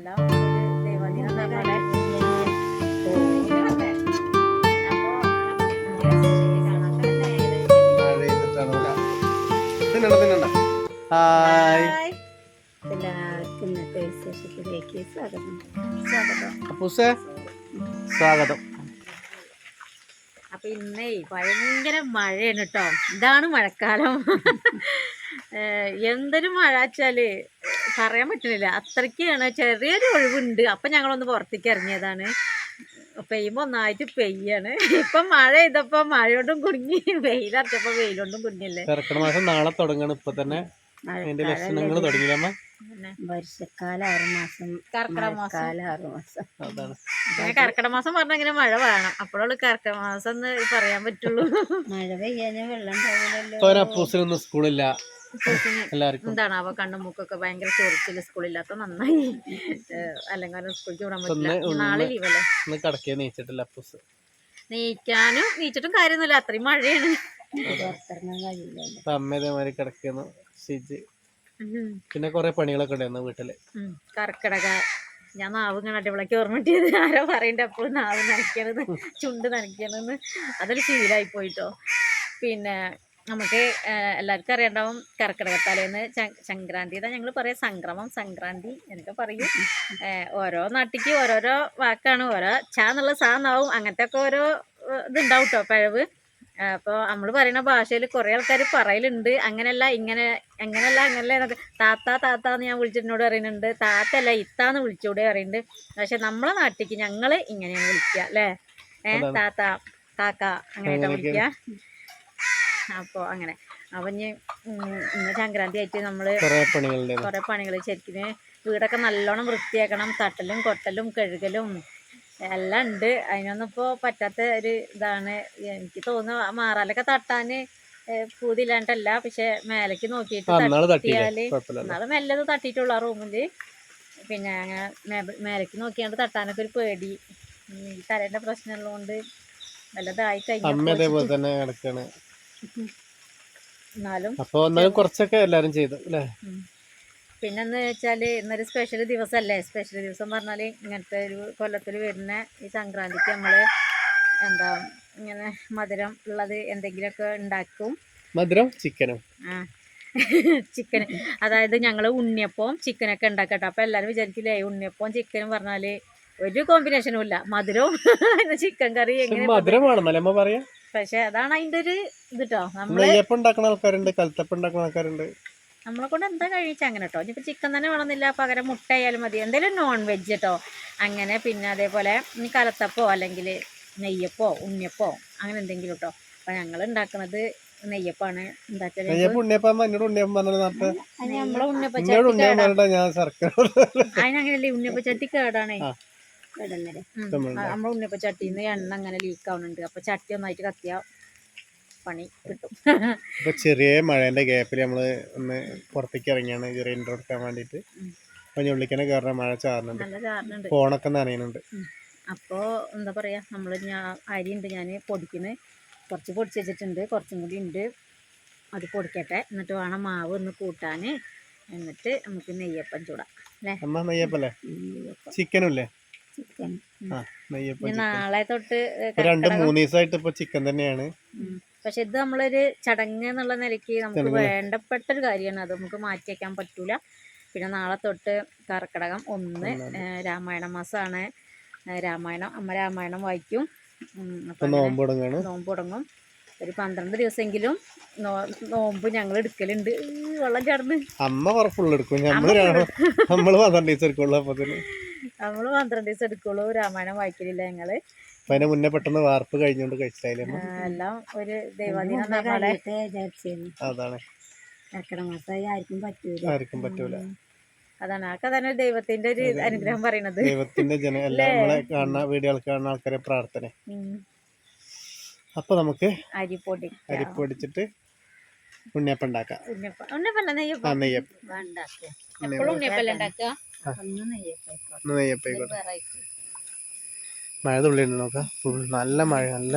എല്ലാം ഒരു ദൈവാധീനം നമ്മളെ എല്ലാവർക്കും ഇന്നത്തെ വിശേഷത്തിലേക്ക് സ്വാഗതം. അപ്പൊ ഇന്നേ ഭയങ്കര മഴയാണ് കേട്ടോ. ഇതാണ് മഴക്കാലം. എന്തൊരു മഴ വെച്ചാല് പറയാൻ പറ്റുന്നില്ല, അത്രയ്ക്കാണ്. ചെറിയൊരു ഒഴിവുണ്ട്. അപ്പൊ ഞങ്ങളൊന്ന് പുറത്തേക്ക് ഇറങ്ങിയതാണ്. പെയ്യുമ്പോ ഒന്നായിട്ട് പെയ്യാണ്. ഇപ്പൊ മഴ ചെയ്തപ്പോ മഴയോണ്ടും കുടുങ്ങി, വെയിലറച്ചപ്പോ വെയിലോണ്ടും കുടുങ്ങിയല്ലേ. കർക്കിടക മാസം നാളെ തുടങ്ങണം. ഇപ്പൊ തന്നെ അതിന്റെ ലക്ഷണങ്ങൾ തുടങ്ങിയമ്മ. വർഷക്കാലം 6 മാസം, കർക്കിടക മാസം 6 മാസം. അതാണ്. പിന്നെ കർക്കിടക മാസം പറഞ്ഞ ഇങ്ങനെ മഴ വേണം, അപ്പോഴുള്ള കർക്കിടക മാസം എന്ന് പറയാൻ പറ്റുള്ളൂ. മഴ പെയ്യാന് വെള്ളം ഉണ്ടാവില്ലല്ലോ. അപ്പൂസിനൊന്നും സ്കൂളില്ല. എല്ലാവർക്കും എന്താണ് അവ കണ്ണും മൂക്കൊക്കെ ഭയങ്കര ചൊറിച്ചില്. സ്കൂളില്ലാത്ത നന്നായി, അല്ലെങ്കിൽ സ്കൂളിൽ വിടാൻ പറ്റില്ല. നാളെ ലീവല്ലേ. ഇന്ന് കടക്കേ നീച്ചിട്ടില്ല അപ്പൂസ്. നീച്ചിട്ടും കാര്യമൊന്നുമില്ല, അത്രയും മഴയാണ്. പുറത്തിറങ്ങാൻ കഴിയില്ലല്ലോ. അപ്പൊ അമ്മ ഇതേമാതിരി കിടക്കുന്നു. ഷിജ് പിന്നെ കൊറേ പണികളൊക്കെ ഉണ്ടായിരുന്നു വീട്ടില്. കർക്കിടക ഞാൻ നാവ് ഇങ്ങനെ അടിപൊളിക്ക് ഓർമ്മിട്ടിയത്. ആരോ പറയണ്ട എപ്പോഴും നാവ് നനയ്ക്കണത്, ചുണ്ട് നനയ്ക്കണെന്ന്. അതൊരു ശീലമായി പോയിട്ടോ. പിന്നെ നമുക്ക് എല്ലാവർക്കും അറിയണ്ടാവും, കർക്കിടകത്തലേന്ന് സംക്രാന്തി എന്നാ ഞങ്ങൾ പറയാം. സംക്രാന്തി എന്നൊക്കെ പറയും. ഓരോ നാട്ടിക്ക് ഓരോരോ വാക്കാണ്. ഓരോ ചാ എന്നുള്ള സാന്നാവും. അങ്ങനത്തെ ഒക്കെ ഓരോ ഇതുണ്ടാവും കേട്ടോ, പിഴവ്. അപ്പോൾ നമ്മൾ പറയുന്ന ഭാഷയിൽ കുറേ ആൾക്കാർ പറയലുണ്ട്, അങ്ങനെയല്ല ഇങ്ങനെ, അങ്ങനെയല്ല അങ്ങനല്ല എന്നൊക്കെ. താത്താന്ന് ഞാൻ വിളിച്ചിട്ടോട് പറയുന്നുണ്ട്. താത്തല്ല ഇത്താന്ന് വിളിച്ചൂടെ പറയുന്നുണ്ട്. പക്ഷെ നമ്മളെ നാട്ടിക്ക് ഞങ്ങൾ ഇങ്ങനെയാണ് വിളിക്കുക അല്ലേ. താത്ത, കാക്ക അങ്ങനെയായിട്ടാണ് വിളിക്കുക. അപ്പോൾ അങ്ങനെ. അപ്പം ഇന്ന് സംക്രാന്തി ആയിട്ട് നമ്മൾ കുറേ പണികൾ. ശരിക്കും വീടൊക്കെ നല്ലോണം വൃത്തിയാക്കണം. തട്ടലും കൊട്ടലും കഴുകലും എല്ലാം ഉണ്ട്. അതിനൊന്നും ഇപ്പോൾ പറ്റാത്ത ഒരു ഇതാണ്. എനിക്ക് തോന്നുന്നു മാറാലൊക്കെ തട്ടാന് പൂതിയില്ലാണ്ടല്ല, പക്ഷെ മേലേക്ക് നോക്കിയിട്ട് തട്ടിയാല് എന്നാലും മെല്ലത് തട്ടിയിട്ടുള്ളൂ ആ റൂമില്. പിന്നെ അങ്ങനെ മേലേക്ക് നോക്കിയാണ്ട് തട്ടാനൊക്കെ ഒരു പേടി. ഈ തലേന്റെ പ്രശ്നമുള്ളതുകൊണ്ട് വല്ലതായി കഴിഞ്ഞാൽ എന്നാലും കുറച്ചൊക്കെ എല്ലാരും ചെയ്തു അല്ലേ. പിന്നെന്ന് വെച്ചാല് ഇന്നൊരു സ്പെഷ്യൽ ദിവസമല്ലേ. സ്പെഷ്യൽ ദിവസം പറഞ്ഞാല് ഇങ്ങനത്തെ ഒരു കൊല്ലത്തിൽ വരുന്ന ഈ സംക്രാന്തിക്ക് നമ്മള് എന്താ ഇങ്ങനെ മധുരം ഉള്ളത് എന്തെങ്കിലുമൊക്കെ ഉണ്ടാക്കും. മധുരം ചിക്കനും ചിക്കൻ, അതായത് ഞങ്ങള് ഉണ്ണിയപ്പവും ചിക്കനൊക്കെ ഉണ്ടാക്കട്ടോ. അപ്പൊ എല്ലാരും വിചാരിക്കില്ലേ ഉണ്ണിയപ്പവും ചിക്കനും പറഞ്ഞാല് ഒരു കോമ്പിനേഷനും ഇല്ല. മധുരവും ചിക്കൻ കറി എങ്ങനെ മധുരമാണെന്നല്ലേ പറയാ. പക്ഷെ അതാണ് അതിന്റെ ഒരു ഇത് കേട്ടോ. നമ്മളെ കൊണ്ട് എന്താ കഴിച്ചാൽ അങ്ങനെ കേട്ടോ. ഇനിയിപ്പോൾ ചിക്കൻ തന്നെ വേണമെന്നില്ല, പകരം മുട്ട ആയാലും മതി, എന്തെങ്കിലും നോൺ വെജ് കേട്ടോ. അങ്ങനെ പിന്നെ അതേപോലെ കലത്തപ്പോ അല്ലെങ്കിൽ നെയ്യപ്പോ ഉണ്ണിയപ്പോ അങ്ങനെ എന്തെങ്കിലും കേട്ടോ. അപ്പം ഞങ്ങൾ ഉണ്ടാക്കുന്നത് നെയ്യപ്പാണ് ഉണ്ടാക്കുന്നത്. അതിനങ്ങനെയല്ലേ, ഉണ്ണിയപ്പ ചട്ടി കേടാണേ. നമ്മളെ ഉണ്ണിയപ്പ ചട്ടിന്ന് എണ്ണ അങ്ങനെ ലീക്ക് ആവുന്നുണ്ട്. അപ്പൊ ചട്ടി ഒന്നായിട്ട് കത്തിയാ പണി കിട്ടും. ഇപ്പൊ ചെറിയ മഴേന്റെ ഗ്യാപ്പിൽ നമ്മള് ഒന്ന് പുറത്തേക്ക് ഇറങ്ങിയാണ് ചെറിയ ഇൻട്രോ എടുക്കാൻ വേണ്ടിട്ട്. ഉള്ളിക്കനെ കയറുന്ന മഴ ചാറുന്നുണ്ട്, ഫോണൊക്കെ നനയുന്നുണ്ട്. അപ്പോ എന്താ പറയാ, നമ്മള് അരി ഉണ്ട് ഞാൻ പൊടിക്കുന്നത്. കുറച്ച് പൊടിച്ച് വെച്ചിട്ടുണ്ട്, കുറച്ചും കൂടി ഉണ്ട്. അത് പൊടിക്കട്ടെ, എന്നിട്ട് വേണം മാവ് ഒന്ന് കൂട്ടാന്. എന്നിട്ട് നമുക്ക് നെയ്യപ്പം ചൂടാം അല്ലേ. നെയ്യപ്പല്ലേ, ചിക്കനും ഇല്ലേ. നാളെ തൊട്ട് 2-3 ദിവസമായിട്ട് ഇപ്പൊ ചിക്കൻ തന്നെയാണ്. പക്ഷെ ഇത് നമ്മളൊരു ചടങ്ങ് എന്നുള്ള നിലയ്ക്ക് നമുക്ക് വേണ്ടപ്പെട്ടൊരു കാര്യമാണ്. അത് നമുക്ക് മാറ്റി വയ്ക്കാൻ പറ്റൂല. പിന്നെ നാളെ തൊട്ട് കർക്കിടകം 1 രാമായണ മാസമാണ്. അമ്മ രാമായണം വായിക്കും. നോമ്പ് തുടങ്ങും. ഒരു 12 ദിവസമെങ്കിലും നോമ്പ് ഞങ്ങൾ എടുക്കലുണ്ട്. വെള്ളം ചേർന്ന് അമ്മ ഫുള്ള് എടുക്കും, നമ്മള് 12 ദിവസം എടുക്കുള്ളൂ. രാമായണം വായിക്കലില്ല ഞങ്ങള്. അതിന് മുന്നേ പെട്ടെന്ന് വാർപ്പ് കഴിഞ്ഞോണ്ട് കഴിച്ചാലും എല്ലാം ഒരു ദൈവാധീനം. അതാണ്, ആർക്കും പറ്റൂല. അതാണ് ആ കഥ ദൈവത്തിന്റെ ഒരു അനുഗ്രഹം പറയണത്. ദൈവത്തിന്റെ നമ്മളെ കാണുന്ന വീഡിയോകൾ കാണുന്ന ആൾക്കാരെ പ്രാർത്ഥന. അപ്പൊ നമുക്ക് അരിപ്പൊടിച്ചിട്ട് ഉണ്ണിയപ്പം ഉണ്ടാക്കാം. മഴ തുള്ളി നോക്കാം. നല്ല മഴ, നല്ല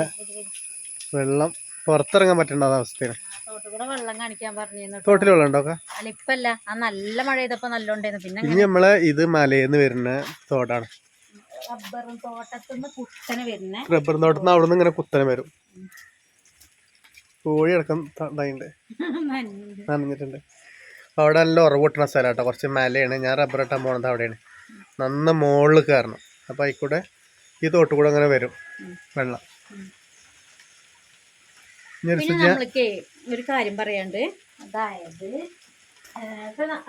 വെള്ളം പുറത്തിറങ്ങാൻ പറ്റേണ്ട അവസ്ഥയാണ്. തോട്ടിൽ കൂടെ വെള്ളം കാണിക്കാൻ പറഞ്ഞിരുന്നു. തോട്ടിൽ വെള്ളം ഉണ്ടോ? അല്ല ഇപ്പല്ല, ആ നല്ല മഴ ചെയ്തപ്പോ നല്ലോണ്ടായിരുന്നു. പിന്നെ ഇനി നമ്മളെ ഇത് മലയിന്ന് വരുന്ന തോടാണ്. റബ്ബറും തോട്ടത്തുനിന്ന് കുത്തനെ വരുന്നേ. റബ്ബർ തോട്ടത്തിന് അവിടെ നിന്ന് ഇങ്ങനെ കുത്തനെ വരും. കോഴി അടക്കം നനഞ്ഞിട്ടുണ്ട്. അവിടെ നല്ല ഉറവ് പൊട്ടുന്ന സ്ഥലം കേട്ടോ, കുറച്ച് മലയാണ്. ഞാൻ റബ്ബർ ഇട്ടാൻ പോണത് അവിടെയാണ്. നന്ന മുകളിൽ കയറണം. അപ്പം ആയിക്കൂടെ ഈ തോട്ട് കൂടെ അങ്ങനെ വരും വെള്ളം. പിന്നെ നമ്മൾക്കേ ഒരു കാര്യം പറയാണ്ട്, അതായത്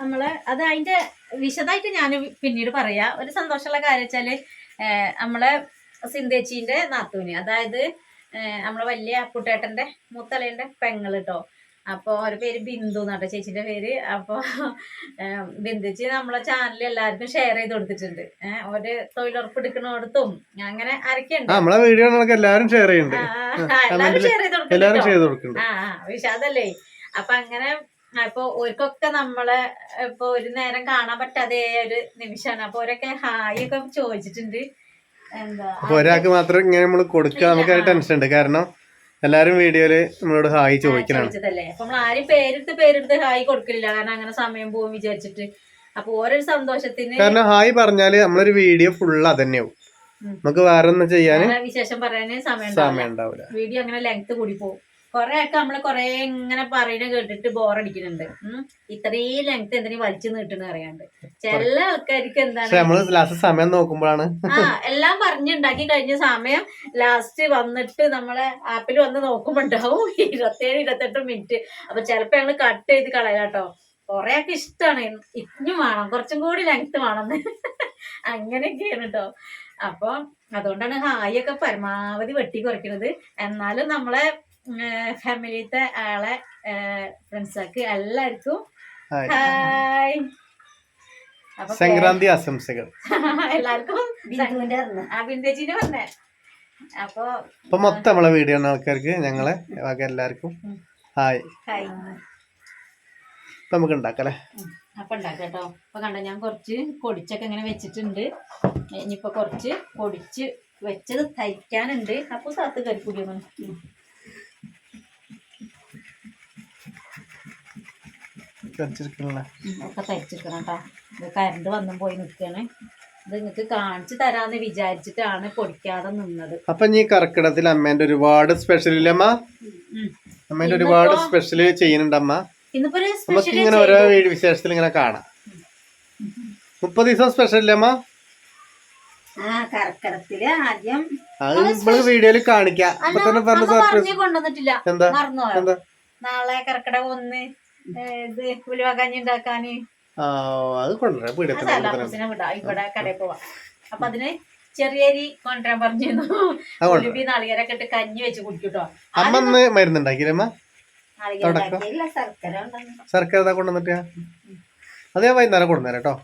നമ്മള് അത് അതിന്റെ വിശദമായിട്ട് ഞാൻ പിന്നീട് പറയാ. ഒരു സന്തോഷമുള്ള കാര്യം വെച്ചാല് നമ്മളെ സിന്ധേച്ചീന്റെ നാത്തൂന്, അതായത് നമ്മളെ വലിയ അപ്പുട്ടേട്ടന്റെ മൂത്തലേന്റെ പെങ്ങള് കേട്ടോ. അപ്പോൾ അവരുടെ പേര് ബിന്ദു എന്നാട്ടോ ചേച്ചിന്റെ പേര്. അപ്പോൾ ബിന്ദുച്ചി നമ്മളെ ചാനൽ എല്ലാവർക്കും ഷെയർ ചെയ്ത് കൊടുത്തിട്ടുണ്ട്. ഒരു തൊഴിലുറപ്പ് എടുക്കണോടത്തും അങ്ങനെ ആരൊക്കെയുണ്ട് നമ്മളെ വീഡിയോ എല്ലാവരും ഷെയർ എല്ലാവരും ഷെയർ ചെയ്ത് കൊടുക്കുന്നുണ്ട്. വിഷാദല്ലേ. അപ്പൊ അങ്ങനെ അപ്പൊ ഓർക്കൊക്കെ നമ്മളെ ഇപ്പൊ ഒരു നേരം കാണാൻ പറ്റാതെ ഒരു നിമിഷമാണ്. അപ്പൊ ഓരൊക്കെ ഹായ് ഒക്കെ ചോദിച്ചിട്ടുണ്ട്. എന്താ ഒരാൾക്ക് മാത്രം ഇങ്ങനെ നമ്മൾ കൊടുക്കുക, നമുക്ക് ടെൻഷൻ ഉണ്ട്. കാരണം എല്ലാരും വീഡിയോയില് നമ്മളോട് ഹായ് ചോദിക്കണല്ലേ. അപ്പൊ നമ്മൾ ആരും പേരെടുത്ത് ഹായ് കൊടുക്കില്ല, കാരണം അങ്ങനെ സമയം പോകും വിചാരിച്ചിട്ട്. അപ്പൊ ഓരോ സന്തോഷത്തിന് കാരണം ഹായ് പറഞ്ഞാല് നമ്മളൊരു വീഡിയോ ഫുള്ള് അതന്നെയാവും. നമുക്ക് വേറെ ഒന്നും ചെയ്യാൻ വിശേഷം പറയാന് സമയം ഉണ്ടാവില്ല. വീഡിയോ അങ്ങനെ ലെങ്ത് കൂടി പോകും. കൊറേ ഒക്കെ നമ്മള് കൊറേ ഇങ്ങനെ പറയുന്നത് കേട്ടിട്ട് ബോറടിക്കുന്നുണ്ട്. ഇത്രയും ലെങ്ത് എന്തിനു വലിച്ചു നീട്ടുന്ന അറിയാണ്ട് ചില ആൾക്കാർക്ക് എന്താണ് സമയം നോക്കുമ്പോഴാണ് എല്ലാം പറഞ്ഞുണ്ടാക്കി കഴിഞ്ഞ സമയം ലാസ്റ്റ് വന്നിട്ട് നമ്മളെ ആപ്പിൽ വന്ന് നോക്കുമ്പോ ഉണ്ടാവും 27-28 മിനിറ്റ്. അപ്പൊ ചിലപ്പോ ഞങ്ങള് കട്ട് ചെയ്ത് കളയാട്ടോ. കൊറേ ഒക്കെ ഇഷ്ടമാണ്, ഇഞ്ഞും വേണം, കുറച്ചും കൂടി ലെങ്ത് വേണമെന്ന് അങ്ങനെയൊക്കെയാണ് കേട്ടോ. അപ്പൊ അതുകൊണ്ടാണ് ഹായ് ഒക്കെ പരമാവധി വെട്ടി കുറയ്ക്കുന്നത്. എന്നാലും നമ്മളെ ഫാമിലിത്തെ ആളെ ഫ്രണ്ട്സൊക്കെ എല്ലാവർക്കും ഹായ്. സംക്രാന്തി ആശംസകൾ എല്ലാവർക്കും. ബിന്ദേച്ചിനെ പറഞ്ഞേ. അപ്പൊ മൊത്തം നമ്മളെ വീഡിയോ ആൾക്കാർക്ക് ഞങ്ങളെ എല്ലാവർക്കും ഹായ്. നമുക്ക് ഉണ്ടാക്കല്ലേ. അപ്പൊ ഉണ്ടാക്കാം കേട്ടോ. അപ്പൊ കണ്ട ഞാൻ കുറച്ച് പൊടിച്ചൊക്കെ ഇങ്ങനെ വെച്ചിട്ടുണ്ട്. ഇനിയിപ്പൊ കുറച്ച് പൊടിച്ച് വെച്ചത് തയ്ക്കാനുണ്ട്. അപ്പൊ സാത്ത് കരിക്കൂടിയൊന്നും ഒക്കെ തയ്ച്ചിരിക്കണം കേട്ടോ. ഇത് കരണ്ട് വന്നും പോയി നിൽക്കാണ്. ഇത് നിങ്ങൾക്ക് കാണിച്ചു തരാന്ന് വിചാരിച്ചിട്ടാണ് പൊടിക്കാതെ നിന്നത്. അപ്പൊ ഈ കർക്കിടത്തിൽ അമ്മേന്റെ ഒരുപാട് സ്പെഷ്യൽ ഇല്ലേ അമ്മ? അമ്മേന്റെ ഒരുപാട് സ്പെഷ്യൽ ചെയ്യുന്നുണ്ട് അമ്മ. ഇന്നിപ്പോ നമുക്ക് ഇങ്ങനെ ഓരോ വിശേഷത്തിൽ ഇങ്ങനെ കാണാം. 30 ദിവസം സ്പെഷ്യൽ ഇല്ലേ അമ്മ? കർക്കിടത്തില് ആദ്യം അത് നമ്മള് വീഡിയോയില് കാണിക്കാം. കൊണ്ടുവന്നിട്ടില്ല, മറന്നുപോയോ? നാളെ കർക്കിടകം 1 ഇത് ഉലുവക്കഞ്ഞി ഉണ്ടാക്കാന് ഇവിടെ കടയിൽ പോവാ. അപ്പൊ അതിന് ചെറിയരി കൊണ്ടുവരാൻ പറഞ്ഞിരുന്നു. ഉലുവി നാളികേരൊക്കെ ഇട്ട് കഞ്ഞി വെച്ച് കുടിക്കൂട്ടോ. അമ്മ മരുന്നുണ്ടാക്കിയില്ലമ്മ? ശർക്കര കൊണ്ടുവന്നിട്ട് അത് ഞാൻ വൈകുന്നേരം കൊണ്ടുവന്നേരം കേട്ടോ.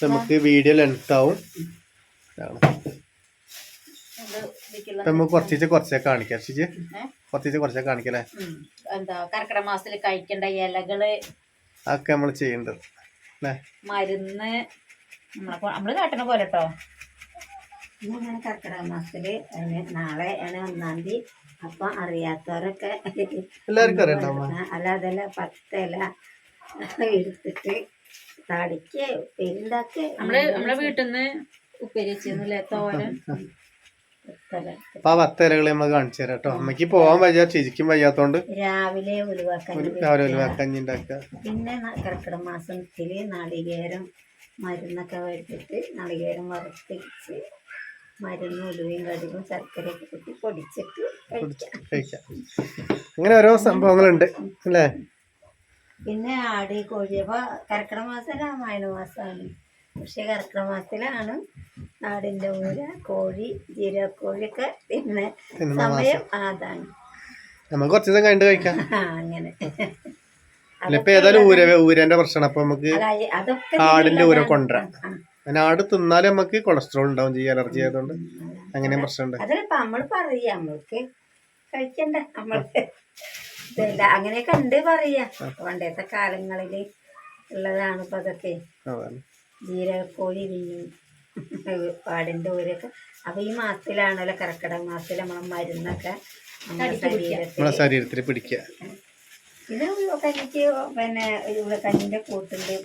നമുക്ക് വീഡിയോ ലെങ്ത് ആവും. നമുക്ക് കുറച്ചേ കാണിക്കാം. കുറച്ചേ കാണിക്കല്ലേ. എന്താ കർക്കിടക മാസത്തില് കഴിക്കേണ്ട ഇലകള് അതൊക്കെ നമ്മള് ചെയ്യേണ്ടത് മരുന്ന് നമ്മള് കാട്ടണ പോലെ കേട്ടോ. കർക്കിടക മാസത്തില് നാളെ ആണ് 1-ാം തീയതി. അപ്പൊ അറിയാത്തവരൊക്കെ എല്ലാവർക്കും അറിയണ്ടാവും. അല്ല അതല്ല 10 ഇല എടുത്തിട്ട് തടിക്ക് ഉപ്പേരിണ്ടാക്കി നമ്മളെ വീട്ടിൽ നിന്ന് ഉപ്പേരി വെച്ചിരുന്നില്ലേ തോരൻ. അപ്പൊ 10 ഇലകള് നമ്മൾ കാണിച്ചു തരാം കേട്ടോ. അമ്മക്ക് പോവാൻ വയ്യ, ചിരിക്കും വയ്യാത്തോണ്ട് രാവിലെ ഉലുവക്കഞ്ഞി ഉണ്ടാക്കുക. പിന്നെ കർക്കിടക മാസത്തില് നാളികേരം മരുന്നൊക്കെ വെച്ചിട്ട് നാളികേരം വറുത്തിച്ച് മരുന്ന് ഉലുവയും കടുകും ശർക്കരയൊക്കെ കൂട്ടി പൊടിച്ചിട്ട് കഴിക്കാം. അങ്ങനെ ഓരോ സംഭവങ്ങളുണ്ട് അല്ലേ. പിന്നെ ആട് കോഴി. അപ്പൊ കർക്കിടക മാസം രാമായണ മാസമാണ്. പക്ഷെ കർക്കിടക മാസത്തിലാണ് നാടിന്റെ ഊര കോഴി ജീരകോഴിയൊക്കെ പിന്നെ സമയം അതാണ്. നമുക്ക് കുറച്ച് ദിവസം കഴിഞ്ഞിട്ട് കഴിക്കാം. അങ്ങനെ ഇപ്പൊ ഏതായാലും ഊരന്റെ പ്രശ്നമാണ്. അപ്പൊ നമുക്ക് ആടിന്റെ ഊര കൊണ്ടുവരാം. അങ്ങനെ ആട് തിന്നാലും നമുക്ക് കൊളസ്ട്രോൾ ഉണ്ടാവും ചെയ്യും, അലർജി ആയതുകൊണ്ട്. അങ്ങനെയും പ്രശ്നമുണ്ട്. അതിലിപ്പോ നമ്മൾ പറയാ നമ്മൾക്ക് കഴിക്കണ്ട, നമ്മൾക്ക് അങ്ങനെയൊക്കെ ഉണ്ട് പറയാ. പണ്ടത്തെ കാലങ്ങളില് ഉള്ളതാണ് ഇപ്പൊ അതൊക്കെ. ജീരകക്കോഴി തിന്നും, ആടിൻ്റെ ഊരൊക്കെ. അപ്പം ഈ മാസത്തിലാണല്ലോ കർക്കിടക മാസത്തിൽ നമ്മളെ മരുന്നൊക്കെ നമ്മളെ ശരീരത്തിൽ പിടിക്കുക. ഇത് കഞ്ഞിക്ക് പിന്നെ ഇവിടെ കഞ്ഞിൻ്റെ കൂട്ടുണ്ട്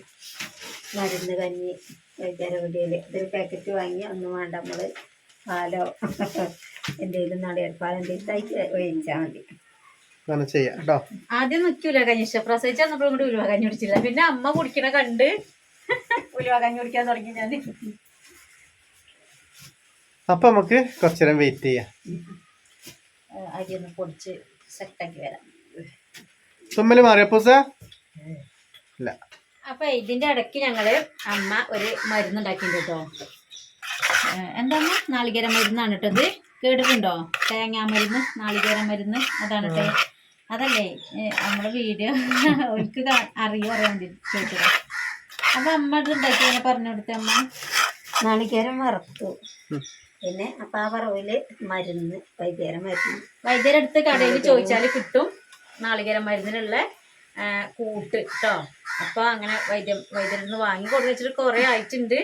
മരുന്ന് കഞ്ഞി വൈദ്യരവിടിയിൽ ഇതൊരു പാക്കറ്റ് വാങ്ങി ഒന്നും വേണ്ട, നമ്മൾ പാലോ എന്തെങ്കിലും നടിയൽപ്പാലോ എന്തെങ്കിലും തയ്ച്ച് ഒഴിച്ചാൽ മതി. ചെയ്യാം കേട്ടോ. ആദ്യം നിൽക്കൂല കഞ്ഞി, പ്രസവിച്ച് വന്നപ്പോഴും കൂടി ഉലുവ കഞ്ഞി കുടിച്ചില്ല. പിന്നെ അമ്മ കുടിക്കണ കണ്ട് ഉലുവ കഞ്ഞി കുടിക്കാൻ തുടങ്ങി ഞാൻ. അപ്പൊ നമുക്ക് കുറച്ചേരം വെയിറ്റ് ചെയ്യാം. അരിയൊന്ന് പൊടിച്ച് സെറ്റാക്കി വരാം. തുമ്മല് മാറിയപ്പൂസ ഇല്ല. അപ്പൊ ഇതിന്റെ ഇടയ്ക്ക് ഞങ്ങള് അമ്മ ഒരു മരുന്നുണ്ടാക്കിണ്ട് കേട്ടോ. എന്താണ് നാളികേര മരുന്നാണ് കേട്ടോ. ഇത് കേട്ടിട്ടുണ്ടോ? തേങ്ങാ മരുന്ന്, നാളികേര മരുന്ന്, അതാണ് കേട്ടോ. അതല്ലേ നമ്മളെ വീഡിയോ അവർക്ക് അറിയാൻ വേണ്ടി ചോദിച്ചത്. അപ്പൊ അമ്മ ഇത് ഉണ്ടാക്കി പറഞ്ഞു കൊടുത്ത അമ്മ നാളികേരം വറുത്തു. പിന്നെ അപ്പം ആ വറവില് മരുന്ന് വൈദ്യര മരുന്ന് വൈദ്യരെടുത്ത് കടയിൽ ചോദിച്ചാൽ കിട്ടും നാളികേര മരുന്നിനുള്ള കൂട്ട് കേട്ടോ. അപ്പൊ അങ്ങനെ വൈദ്യരെന്ന് വാങ്ങി കൊടുത്ത് വെച്ചിട്ട് കുറെ ആയിട്ടുണ്ട്.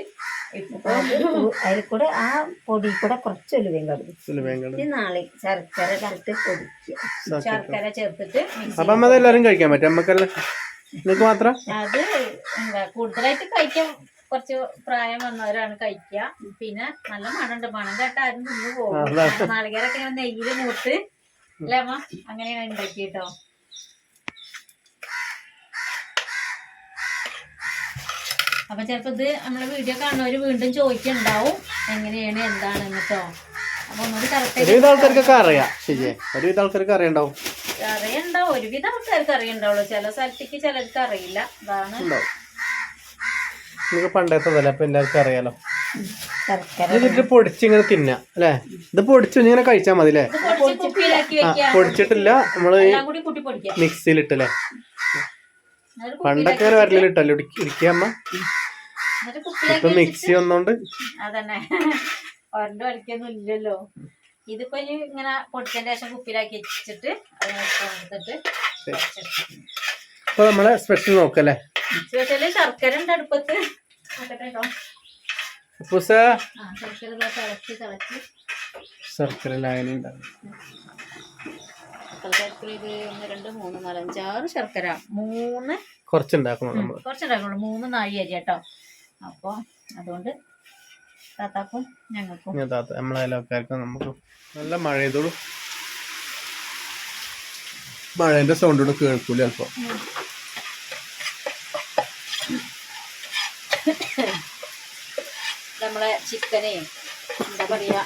ഇപ്പൊ അതിൽ കൂടെ ആ പൊടി കൂടെ കുറച്ച് ഉലുവയും കടുക്കും, നാളെ ശർക്കര കറുത്ത് പൊടിക്കുക, ശർക്കര ചേർത്തിട്ട് എല്ലാരും കഴിക്കാൻ പറ്റും. മാത്രം അത് എന്താ കൂടുതലായിട്ട് കഴിക്കാൻ കുറച്ച് പ്രായം വന്നവരാണ് കഴിക്കുക. പിന്നെ നല്ല മണമുണ്ട്, മണം കേട്ട ആരും തിന്നു പോകും. നാളികേരൊക്കെ ഇങ്ങനെ നെയ്യില് മൂത്ത് അല്ലേ അമ്മ? അങ്ങനെയാണ് ഉണ്ടാക്കി കേട്ടോ. അപ്പൊ ചിലപ്പോ ഇത് നമ്മളെ വീഡിയോ കാണുന്നവര് വീണ്ടും ചോദിക്കുന്നുണ്ടാവും എങ്ങനെയാണ് എന്താണെന്ന് കേട്ടോ. അപ്പൊ ഒന്നുകൂടി കറക്റ്റ് ആൾക്കാർക്കൊക്കെ അറിയാം. ശരിയേ, ഒരുവിധ ആൾക്കാർക്ക് അറിയണ്ടാവും. അറിയണ്ടാവും, ഒരുവിധ ആൾക്കാർക്ക് അറിയണ്ടാവുള്ളൂ. ചില സ്ഥലത്തേക്ക് ചിലർക്ക് അറിയില്ല. അതാണ് നിങ്ങൾക്ക് പണ്ടേത്തതല്ല, അപ്പൊ എല്ലാവർക്കും അറിയാലോ. ഇതിട്ട് പൊടിച്ചിങ്ങനെ തിന്നാ അല്ലേ? ഇത് പൊടിച്ചു ഇങ്ങനെ കഴിച്ചാൽ മതി അല്ലേ? പൊടിച്ചിട്ടില്ല, നമ്മള് മിക്സിയിലിട്ടല്ലേ? പണ്ടൊക്കെ വരലിട്ടല്ലോ ഇരിക്കമ്മ. ഇപ്പൊ മിക്സി വന്നോണ്ട് അതന്നെ ഒരെണ്ണം അടിക്കൊന്നും ഇല്ലല്ലോ. ഇതിപ്പോ ഇങ്ങനെ പൊടിച്ചതിന്റെ ശേഷം കുപ്പിയിലാക്കി വെച്ചിട്ട് അപ്പൊ നമ്മളെ സ്പെഷ്യൽ നോക്കല്ലേ? സ്പെഷ്യല് ശർക്കര ഉണ്ട് അടുപ്പത്ത്. ശർക്കര ലായനി 1 2 3 4 5 6 ശർക്കര, 3 കുറച്ചുണ്ടാക്കണം. കുറച്ചുണ്ടാക്കണുള്ളൂ, 3 നാഴി അരി കേട്ടോ. അപ്പൊ അതുകൊണ്ട് താത്താക്കും ഞങ്ങൾക്കും നമ്മളെല്ലാവർക്കും നമുക്ക് നല്ല മഴ ചെയ്തോളൂ. മഴേന്റെ സൗണ്ട് കൂടെ കേൾക്കൂല അല്പം. നമ്മളെ ചിക്കനെ എന്താ പറയാ,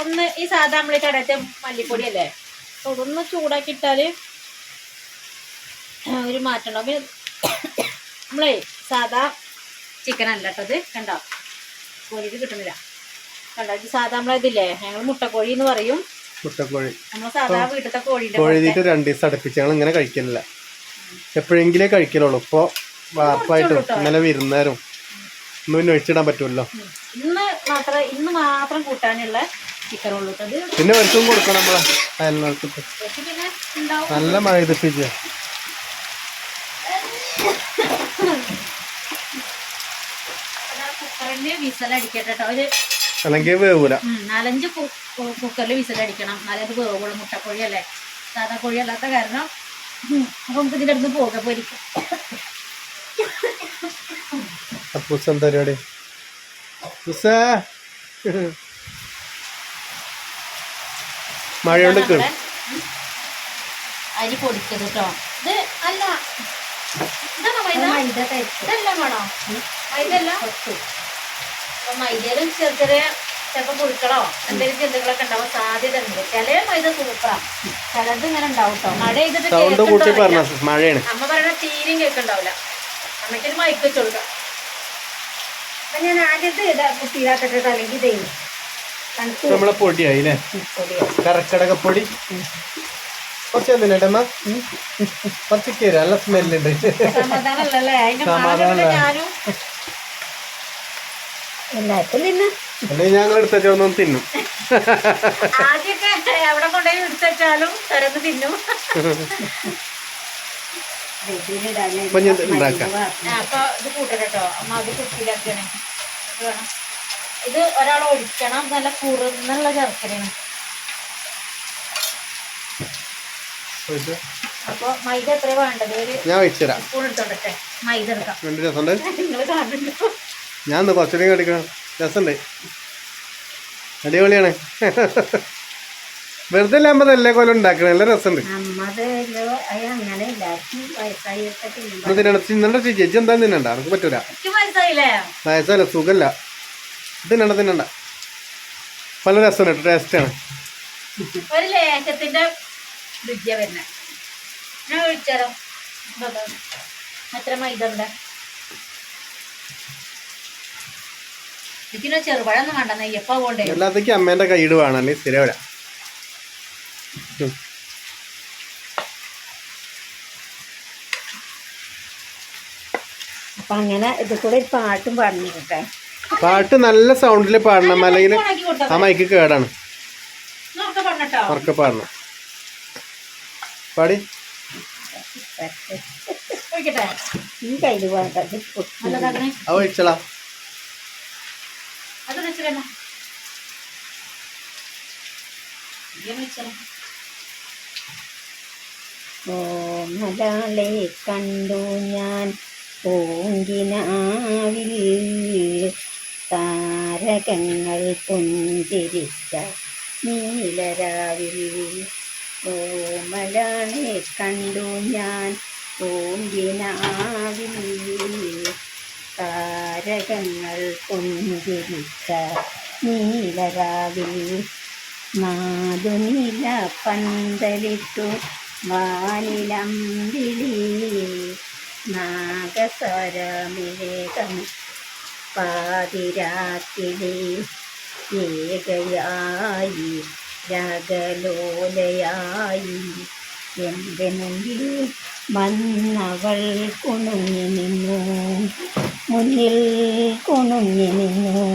ഒന്ന് ഈ സാധാ നമ്മള് കടത്തെ മല്ലിപ്പൊടി അല്ലേ, അതൊന്ന് ചൂടാക്കി ഇട്ടാല് ഒരു മാറ്റം ഉണ്ടാവും. പിന്നെ നമ്മളേ സാധാ ചിക്കൻ അല്ല കേട്ടത്, കണ്ടോ കോഴിക്ക് കിട്ടുന്നില്ല. കണ്ടോ ഇത് സാധാ നമ്മളതില്ലേ, ഞങ്ങൾ മുട്ടക്കോഴി എന്ന് പറയും. മുട്ടക്കോഴി നമ്മൾ സാധാ വീട്ടിലത്തെ കോഴിന്റെ കോഴി 2 ദിവസം അടുപ്പിച്ച് ഞങ്ങൾ ഇങ്ങനെ കഴിക്കലില്ല, എപ്പോഴെങ്കിലേ കഴിക്കലുള്ളൂ. ഇപ്പൊ വാർപ്പായിട്ടും ഇന്നലെ വിരുന്നേരും ഒന്നും ഒഴിച്ചിടാൻ പറ്റുമല്ലോ. ഇന്ന് മാത്രം കൂട്ടാനുള്ള ചിക്കൻ ഉള്ളൂ. പിന്നെ ഒരുക്കും കൊടുക്കണം നമ്മളെ അയൽനാട്ടിൽ. നല്ല മഴ ചെയ്തിപ്പിച്ച കുക്കറിന് വിസലടിക്കട്ടെ കേട്ടോ. ഒരു അല്ലെങ്കിൽ വേവൂല. 4-5 കുക്കറിൽ വിസലടിക്കണം, എന്നാലേ അത് വേവുള്ളൂ. മുട്ടക്കോഴി അല്ലേ, സാധാ കോഴി അല്ലാത്ത കാരണം. അപ്പൊ നമുക്ക് ഇതിന്റെ അടുത്ത് പോകാൻ പോയിരിക്കും. പരിപാടി മഴയോണ്ട് അരി പൊടിക്കത് കേട്ടോ. ഇത് അല്ല, ഇതാണോ മൈദ? ഇതെല്ലാം വേണോ? മൈദല്ല. അപ്പൊ മൈദയിലും ചെറിയ ചിലപ്പോ പുഴുക്കളോ എന്തെങ്കിലും ജന്തുക്കളൊക്കെ ഉണ്ടാവാൻ സാധ്യത ഉണ്ട്. ചില മൈദ സൂപ്പറാ, ചിലത് ഇങ്ങനെ ഉണ്ടാവും കേട്ടോ. മഴ ചെയ്തിട്ട് മഴയാണ് അമ്മ പറയണ തീരെയും കേൾക്കുണ്ടാവില്ല. അമ്മയ്ക്കൊരു മൈക്ക് വെച്ച് കൊടുക്കാം. അപ്പൊ ഞാൻ ആദ്യത്തെ കുട്ടിയിലാക്കട്ടെ, അല്ലെങ്കിൽ ഇതേ നമ്മളെ പൊടിയായില്ലേ, കറക്കടകപ്പൊടി. കുറച്ച് എന്തിനേട്ടമ്മ കുറച്ച് കയറി നല്ല സ്മെല്ലുണ്ട്. സമാധാനല്ലേ ഞാനും എല്ലാവർക്കും തിന്നു. അല്ലെങ്കിൽ ഞങ്ങൾ എടുത്തും തിന്നും. ആദ്യമൊക്കെ എവിടെ കൊണ്ടുപോയി എടുത്തുവെച്ചാലും തരന്ന് തിന്നും. അപ്പൊ ഞാൻ ഉണ്ടാക്കാം. അപ്പൊ ഇത് കൂട്ടണം കേട്ടോ. അമ്മ അത് കുപ്പിയിലാക്കണേ. ഇത് വേണം. ഇത് ഒരാൾ ഒഴിക്കണം. നല്ല കുറുന്നുള്ള ശർക്കരയാണ്. അപ്പൊ മൈദ എത്ര വേണ്ടത്? ഞാൻ വെച്ചുതരാം. സ്പൂൺ എടുത്തോട്ടെ. മൈദ എടുക്കാം. രസമുണ്ട്. നിങ്ങൾ കാണുന്നുണ്ടോ? ഞാൻ കുറച്ചുകൂടി കടിക്കണം. രസമുണ്ട്, അടിപൊളിയാണ്. വെറുതെ അല്ലാമ്പോ എല്ലാ കൊല്ലം ഉണ്ടാക്കണം. നല്ല രസമുണ്ട്. തിന്നണ്ട ചേച്ചി, എന്താ തിന്നണ്ട? നമുക്ക് പറ്റൂല. വയസ്സല്ല, സുഖല്ല. തിന്നണ്ട. പല രസമുണ്ട്, ടേസ്റ്റാണ്. ഒരു ലേശത്തിന്റെ രുചിയ വരുന്ന. ഞാൻ ഒഴിച്ചാലോ? എത്ര മൈദ ഉണ്ട്? ഇതിന് ചെറുപഴൊന്നും വേണ്ട, നെയ്യപ്പ കൊണ്ടേ. എല്ലാത്തേക്കും അമ്മേന്റെ കൈയ്യട് വേണം, അല്ലേ ശരിയാവില്ല. അപ്പൊ അങ്ങനെ ഇത് കൂടെ പാട്ടും പാടുന്നിട്ടെ. പാട്ട് നല്ല സൗണ്ടിൽ പാടണം, അല്ലെങ്കിൽ ആ മൈക്ക് കേടാണ്. ഉറക്കെ പാടണം. പാടി ഈ കയ്യില് ഒഴിച്ചളാ. ഓമലാളെ കണ്ടു ഞാൻ പൂങ്കിനാവിൽ, താരകങ്ങൾ പുഞ്ചിരിച്ച നീലരാവിൽ. ഓമലാളെ കണ്ടു ഞാൻ പൂങ്കിനാവിൽ, താരകങ്ങൾ പുഞ്ചിരിച്ച നീലരാവിൽ. നാദുനില പന്തലിട്ടു വാനിലമ്പിളി, നാഗസ്വരമേകം പാതിരാക്കിളി. ഏകയായി രാഗലോലയായി എൻ്റെ മുന്നിൽ വന്നവൾ കുണുങ്ങി നിന്നു, മുന്നിൽ കുണുങ്ങി നിന്നു.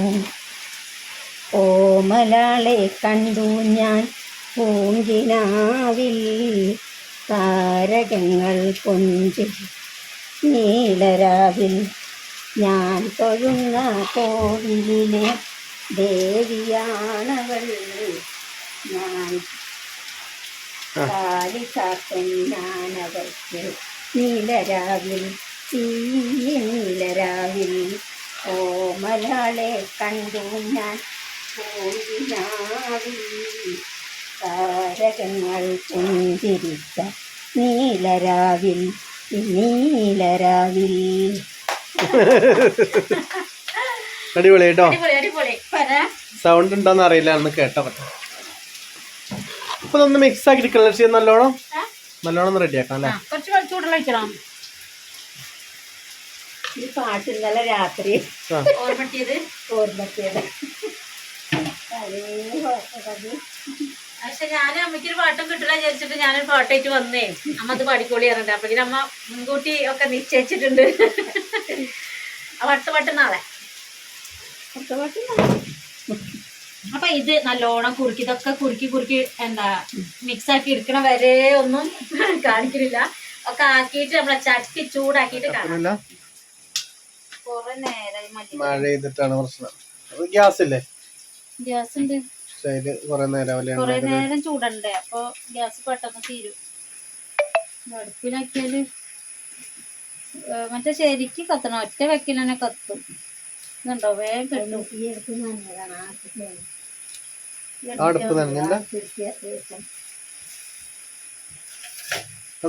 ഓമലാളെ കണ്ടു ഞാൻ പൂങ്കിനാവിൽ, താരകങ്ങൾ പുഞ്ചിരി നീലരാവിൽ. ഞാൻ തൊഴുന്ന കോവിലിലെ ദേവിയാണവൾ, ഞാൻ കാലി ചാത്തൻ ഞാനവൾക്ക് നീലരാവിൽ, ഈ നീലരാവിൽ. ഓമലാളെ കണ്ടു ഞാൻ പൂങ്കിനാവിൽ, താരകങ്ങൾ പുഞ്ചിരിച്ച നീലരാവിൽ, നീലരാവിൽ. അടിപൊളി കേട്ടോ. സൗണ്ട് ഉണ്ടോന്ന് അറിയില്ല, അന്ന് കേട്ടാ പറ്റും. അപ്പൊ ഒന്ന് മിക്സ് ആക്കി കളർ ചെയ്യാൻ നല്ലോണം റെഡിയാക്കാം അല്ലേ? ഈ പാട്ട് ഇന്നലെ രാത്രി ഓർമ്മട്ടിയത്. പക്ഷെ ഞാൻ അമ്മയ്ക്കൊരു പാട്ടും കിട്ടില്ല വിചാരിച്ചിട്ട് ഞാനൊരു പാട്ടായിട്ട് വന്നേ. അമ്മ അത് പാടിക്കോളി പറഞ്ഞിട്ട്. അപ്പൊ അമ്മ മുൻകൂട്ടി ഒക്കെ നിശ്ചയിച്ചിട്ടുണ്ട്. അടുത്ത പാട്ട് നാളെ. അപ്പൊ ഇത് നല്ലോണം കുറുക്കി, ഇതൊക്കെ കുറുക്കി എന്താ മിക്സ് ആക്കി എടുക്കണ വരെ ഒന്നും കാണിക്കുന്നില്ല. ഒക്കെ ആക്കിയിട്ട് നമ്മളെ ചട്ടി ചൂടാക്കിയിട്ട് കാണാം. കൊറേ നേരം മഴ ചെയ്തിട്ടാണ് പ്രശ്നം. ഗ്യാസ് ഇല്ലേ? ഗ്യാസ് ഉണ്ട്. കൊറേ നേരം ചൂടണ്ടേ, അപ്പൊ ഗ്യാസ് പെട്ടെന്ന് തീരും. അടുപ്പിലാക്കിയാല് മറ്റേ ശരിക്ക് കത്തണം. ഒറ്റ വെക്കിൽ തന്നെ കത്തും. ഇതുണ്ടോ വേഗം കിട്ടും. അടുപ്പ് നനഞ്ഞില്ല,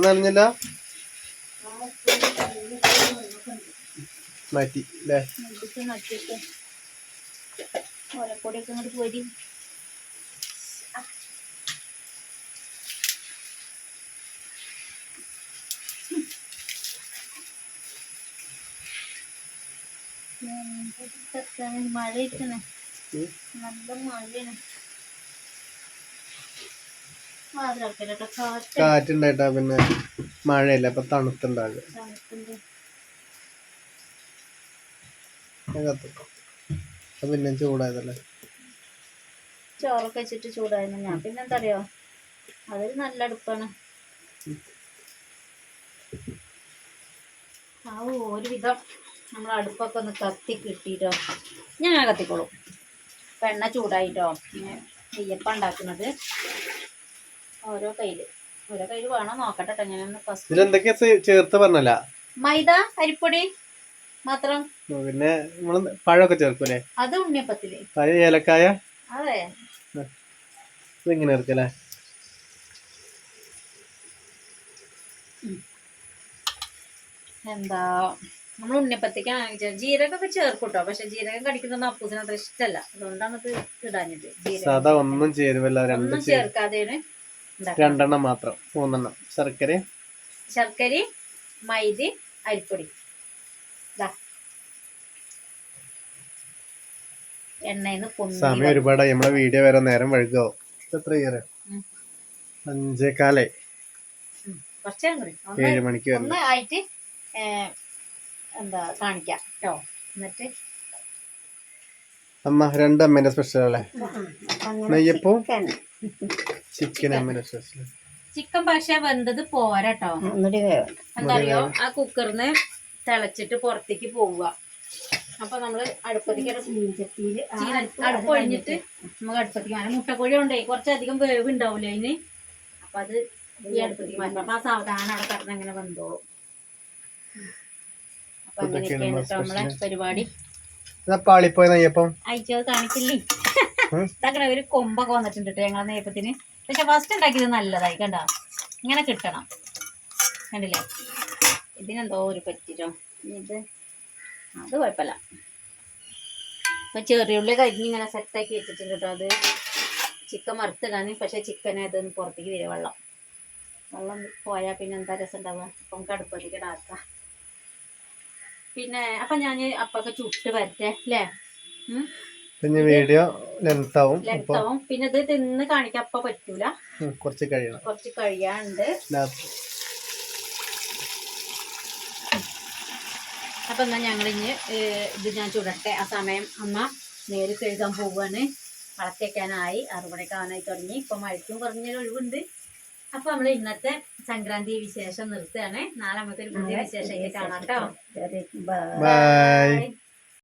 നനഞ്ഞില്ല മാറ്റി അല്ലേ? ഓലപ്പൊടിയൊക്കെ ഇങ്ങോട്ട് പോരി. മഴ ഇരിക്കണേ, നല്ല മഴയാണ്. കാറ്റുണ്ടായിട്ടാ, പിന്നെ മഴയല്ല, അപ്പൊ തണുത്തുണ്ടാകും. പിന്നെ ചൂടായതല്ലേ. ചോറൊക്കെ വെച്ചിട്ട് ചൂടായിരുന്നു. ഞാൻ പിന്നെന്താ അറിയോ, അതൊരു നല്ല അടുപ്പാണ്. ആ ഒരുവിധം നമ്മൾ അടുപ്പൊക്കെ ഒന്ന് കത്തി കിട്ടിയിട്ടോ. ഞാൻ കത്തിക്കോളും. അപ്പം എണ്ണ ചൂടായിട്ടോ. നെയ്യപ്പം ഉണ്ടാക്കുന്നത് ഓരോ കയ്യിൽ വേണം. നോക്കട്ടെ കേട്ടോ. ഞാനൊന്ന് ഫസ്റ്റ് ഇതിലെന്തൊക്കെയാ ചേർത്ത് പറഞ്ഞല്ല? മൈദ, അരിപ്പൊടി മാത്രം. പിന്നെ നമ്മള് പഴമൊക്കെ ചേർക്കൂലേ? അത് ഉണ്ണിയപ്പത്തില് പഴം, ഏലക്കായ. അതെ, ഇതിങ്ങനെ ഇറക്കല്ലേ? എന്താ നമ്മൾ ഉണ്ണിയപ്പത്തേക്കാണ് ജീരകമൊക്കെ ചേർക്കൂട്ടോ. പക്ഷെ ജീരകം കടിക്കുന്നൊന്നും അപ്പൂസിന് അത്ര ഇഷ്ടമല്ല. അതുകൊണ്ടാണ് ഇത് ഇടാഞ്ഞത്. സാധാ ഒന്നും ചേരുവല്ല. ഒന്നും ചേർക്കാതെയാണ് രണ്ടെണ്ണം മാത്രം, 3 എണ്ണം. ശർക്കര, മൈദ, അരിപ്പൊടി. എണ്ണയിന്ന് സമയം ഒരുപാടായി. നമ്മളെ വീഡിയോ വരെ നേരം വഴുകോ. എത്ര 5:15 7 മണിക്ക് ഒന്ന് ആയിട്ട് എന്താ കാണിക്കാം കേട്ടോ. എന്നിട്ട് അമ്മ 2 അമ്മേന്റെ സ്പെഷ്യൽ അല്ലേ? നെയ്യപ്പവും ചിക്കൻ അമ്മേന്റെ സ്പെഷ്യൽ. ചിക്കൻ പക്ഷെ വെന്തത് പോരാട്ടോ. എന്താ അറിയോ, ആ കുക്കറിന് തിളച്ചിട്ട് പുറത്തേക്ക് പോവുക. അപ്പൊ നമ്മള് അടുപ്പത്തേക്ക് അടുപ്പ് ഒഴിഞ്ഞിട്ട് നമുക്ക് അടുപ്പത്തേക്ക് മാറ്റാം. മുട്ടക്കോഴി കൊണ്ടേ കുറച്ചധികം വേവ് ഉണ്ടാവൂലേ അതിന്. അപ്പൊ അത് ഈ അടുപ്പത്തേക്ക് മാറ്റാം. അപ്പൊ ആ സാവധാനം അവിടെ കടന്ന് അങ്ങനെ വന്നോളും. അപ്പൊ അങ്ങനെയൊക്കെയാണ് കേട്ടോ നമ്മളെ പരിപാടി. പാളിപ്പോയ നെയ്യപ്പം അയച്ചത് കാണിക്കില്ലേ? ഇതാക്കണ ഒരു കൊമ്പൊക്കെ വന്നിട്ടുണ്ട് കേട്ടോ ഞങ്ങളെ നെയ്യപ്പത്തിന്. പക്ഷെ ഫസ്റ്റ് ഉണ്ടാക്കിയത് നല്ലതായി കണ്ടോ. ഇങ്ങനെ കിട്ടണം. കണ്ടില്ലേ? ഇതിനെന്തോ ഒരു പറ്റിട്ടോ. ഇത് അത് കുഴപ്പമില്ല. ഇപ്പൊ ചെറിയുള്ളി കരിഞ്ഞ് ഇങ്ങനെ സെറ്റാക്കി വെച്ചിട്ടുണ്ട് കേട്ടോ. അത് ചിക്കൻ വറുത്തിടാൻ. പക്ഷെ ചിക്കൻ അതൊന്ന് പുറത്തേക്ക് വരും. വെള്ളം പോയാൽ പിന്നെ എന്താ രസം ഉണ്ടാവുക. അപ്പം നമുക്ക് അടുപ്പത്തേക്ക് ഇടാക്കാം. പിന്നെ അപ്പൊ ഞാൻ അപ്പൊക്കെ ചുട്ട് വരട്ടെ അല്ലേ? വീഡിയോ ലെങ്ത് ആവും. പിന്നെ ഇത് തിന്ന് കാണിക്കാൻ അപ്പൊ പറ്റൂല. കുറച്ച് കഴിയാണ്ട്. അപ്പൊ എന്നാ ഞങ്ങളിഞ്ഞ് ഇത് ഞാൻ ചുടട്ടെ. ആ സമയം അമ്മ നേരെ കഴുകാൻ പോവാണ്. വളക്കേക്കാനായി 6 മണിയൊക്കെ ആവാനായി തുടങ്ങി. ഇപ്പൊ മഴയ്ക്കും കുറഞ്ഞൊരു ഒഴിവുണ്ട്. അപ്പൊ നമ്മള് ഇന്നത്തെ സംക്രാന്തി വിശേഷം നിർത്തുകയാണ്. നാളെ നമുക്ക് ഒരു പുതിയ വിശേഷം കാണാം കേട്ടോ. ബൈ.